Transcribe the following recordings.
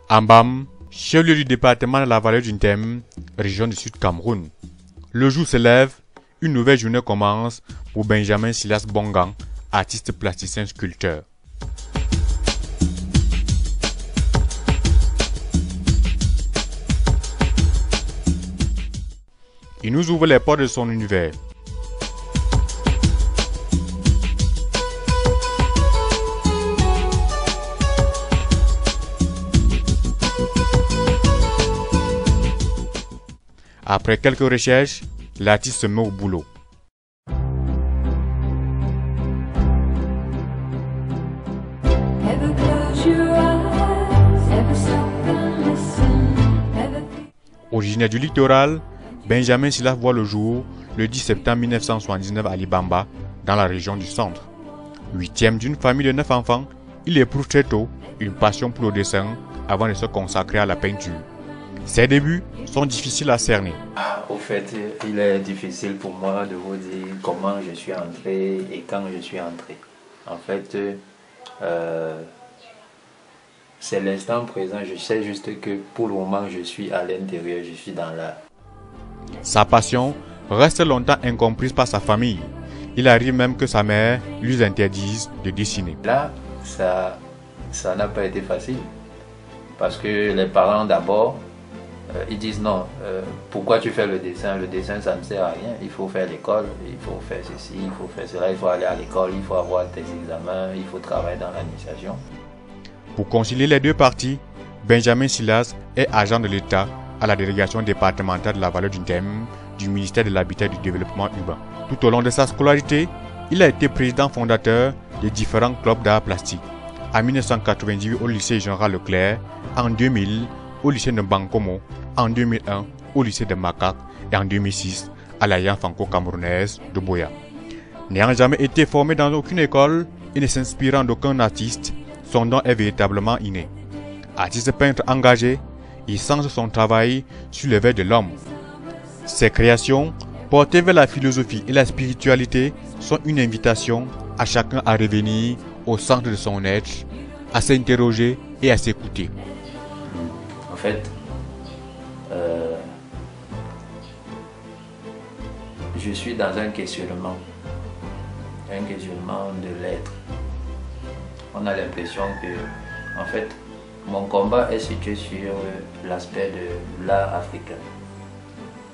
Ambam, chef-lieu du département de la vallée du Ndem, région du Sud Cameroun. Le jour se lève, une nouvelle journée commence pour Benjamin Silas Bongang, artiste plasticien sculpteur. Il nous ouvre les portes de son univers. Après quelques recherches, l'artiste se met au boulot. Originaire du littoral, Benjamin Silas voit le jour le 10 septembre 1979 à Libamba, dans la région du centre. Huitième d'une famille de 9 enfants, il éprouve très tôt une passion pour le dessin avant de se consacrer à la peinture. Ses débuts sont difficiles à cerner. Au fait, il est difficile pour moi de vous dire comment je suis entré et quand je suis entré. En fait, c'est l'instant présent. Je sais juste que pour le moment, je suis à l'intérieur, je suis dans l'art. Sa passion reste longtemps incomprise par sa famille. Il arrive même que sa mère lui interdise de dessiner. Là, ça n'a pas été facile. Parce que les parents d'abord, ils disent non, pourquoi tu fais le dessin? Le dessin, ça ne sert à rien. Il faut faire l'école, il faut faire ceci, il faut faire cela, il faut aller à l'école, il faut avoir tes examens, il faut travailler dans l'administration. Pour concilier les deux parties, Benjamin Silas est agent de l'État à la délégation départementale de la vallée du Ndem du ministère de l'Habitat et du Développement urbain. Tout au long de sa scolarité, il a été président fondateur de différents clubs d'art plastique. En 1998 au lycée Général Leclerc, en 2000 au lycée de Bankomo, en 2001 au lycée de Makak et en 2006 à l'Alliance franco-camerounaise de Boya. N'ayant jamais été formé dans aucune école et ne s'inspirant d'aucun artiste, son don est véritablement inné. Artiste peintre engagé, il centre son travail sur le verre de l'homme. Ses créations, portées vers la philosophie et la spiritualité, sont une invitation à chacun à revenir au centre de son être, à s'interroger et à s'écouter. En fait, je suis dans un questionnement de l'être. On a l'impression que, en fait, mon combat est situé sur l'aspect de l'art africain.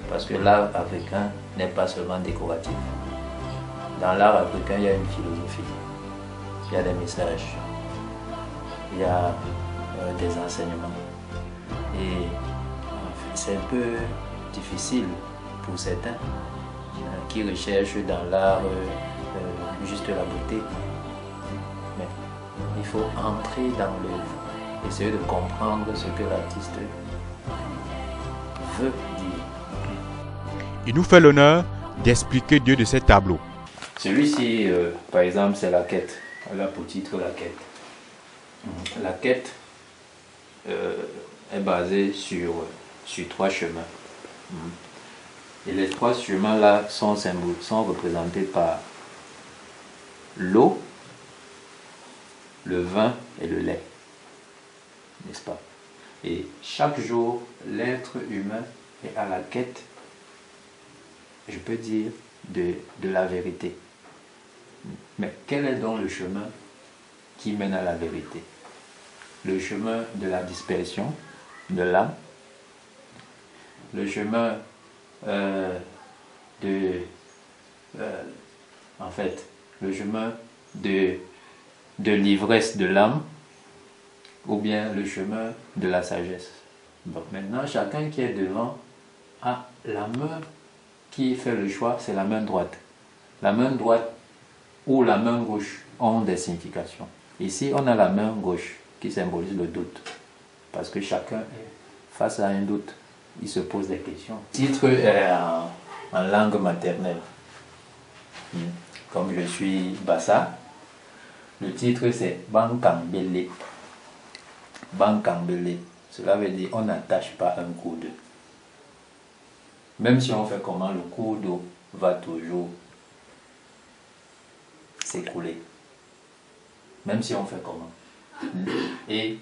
Parce que l'art africain n'est pas seulement décoratif. Dans l'art africain, il y a une philosophie, il y a des messages, il y a des enseignements. Et c'est un peu difficile pour certains qui recherchent dans l'art juste la beauté. Mais il faut entrer dans l'œuvre, essayer de comprendre ce que l'artiste veut dire. Il nous fait l'honneur d'expliquer deux de ses tableaux. Celui-ci, par exemple, c'est la quête. Elle a pour titre la quête. La quête est basée sur 3 chemins. Et les 3 chemins-là sont représentés par l'eau, le vin et le lait. N'est-ce pas? Et chaque jour, l'être humain est à la quête, je peux dire, de la vérité. Mais quel est donc le chemin qui mène à la vérité? Le chemin de la dispersion de l'âme, le chemin le chemin de l'ivresse de l'âme, ou bien le chemin de la sagesse. Bon, maintenant, chacun qui est devant a la main qui fait le choix, c'est la main droite. La main droite ou la main gauche ont des significations. Ici, on a la main gauche qui symbolise le doute. Parce que chacun est face à un doute. Il se pose des questions. Le titre est en langue maternelle. Comme je suis Bassa, le titre c'est Bankambele. Bankambele, cela veut dire on n'attache pas un cours d'eau. Même si on fait comment, le cours d'eau va toujours s'écouler. Même si on fait comment. Et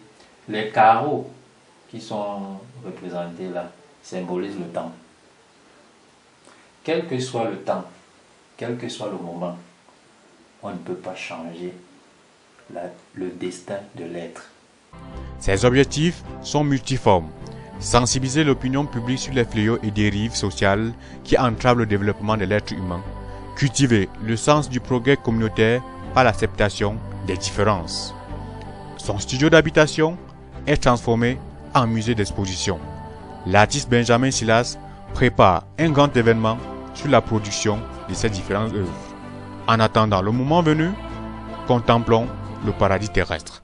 les carreaux qui sont représentés là symbolisent le temps. Quel que soit le temps, quel que soit le moment, on ne peut pas changer le destin de l'être. Ces objectifs sont multiformes. Sensibiliser l'opinion publique sur les fléaux et dérives sociales qui entravent le développement de l'être humain. Cultiver le sens du progrès communautaire par l'acceptation des différences. Son studio d'habitation est transformé en musée d'exposition. L'artiste Benjamin Silas prépare un grand événement sur la production de ces différentes œuvres. En attendant le moment venu, contemplons le paradis terrestre.